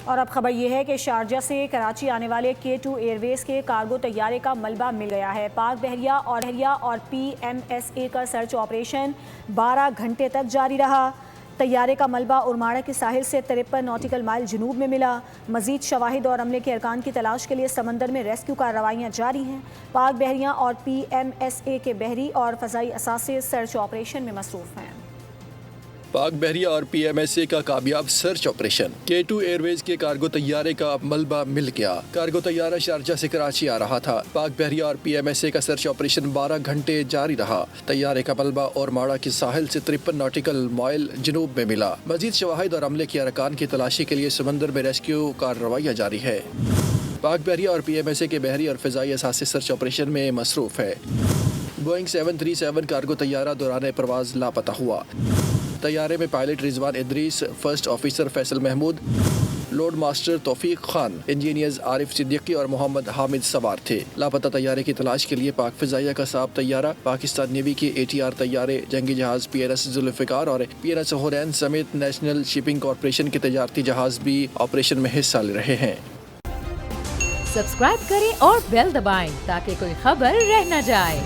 اور اب خبر یہ ہے کہ شارجہ سے کراچی آنے والے K2 ایئر ویز کے کارگو طیارے کا ملبہ مل گیا ہے۔ پاک بحریہ اور PMSA کا سرچ آپریشن 12 گھنٹے تک جاری رہا۔ طیارے کا ملبہ ارماڑہ کے ساحل سے 53 ناٹیکل مائل جنوب میں ملا۔ مزید شواہد اور عملے کے ارکان کی تلاش کے لیے سمندر میں ریسکیو کارروائیاں جاری ہیں۔ پاک بحریہ اور PMSA کے بحری اور فضائی اثاثے سرچ آپریشن میں مصروف ہیں۔ پاک بحریہ اور PMSA کا کامیاب سرچ آپریشن۔ K2 ایئر ویز کے کارگو طیارے کا ملبہ مل گیا۔ کارگو طیارہ شارجہ سے کراچی آ رہا تھا۔ پاک بحریہ اور PMSA کا سرچ آپریشن 12 گھنٹے جاری رہا۔ طیارے کا ملبہ ارماڑہ کے ساحل سے 53 ناٹیکل مائل جنوب میں ملا۔ مزید شواہد اور عملے کے ارکان کی تلاشی کے لیے سمندر میں ریسکیو کارروائیاں جاری ہے۔ پاک بحریہ اور PMSA کے بحری اور فضائی اثاثے سرچ آپریشن میں مصروف ہے۔ بوئنگ 737 کارگو طیارہ دوران پرواز لاپتہ ہوا۔ طیارے میں pilot Rizwan Idrees, first officer Faisal Mahmood, load master Taufiq Khan, engineers عارف صدیقی اور محمد حامد سوار تھے۔ لاپتہ طیارے کی تلاش کے لیے پاک فضائیہ کا صاحب طیارہ، پاکستان نیوی کے ATR طیارے، جنگی جہاز PNS ذوالفقار اور PNS حورین سمیت نیشنل شپنگ کارپوریشن کے تجارتی جہاز بھی آپریشن میں حصہ لے رہے ہیں۔ سبسکرائب کریں اور بیل دبائیں تاکہ کوئی خبر رہ نہ جائے۔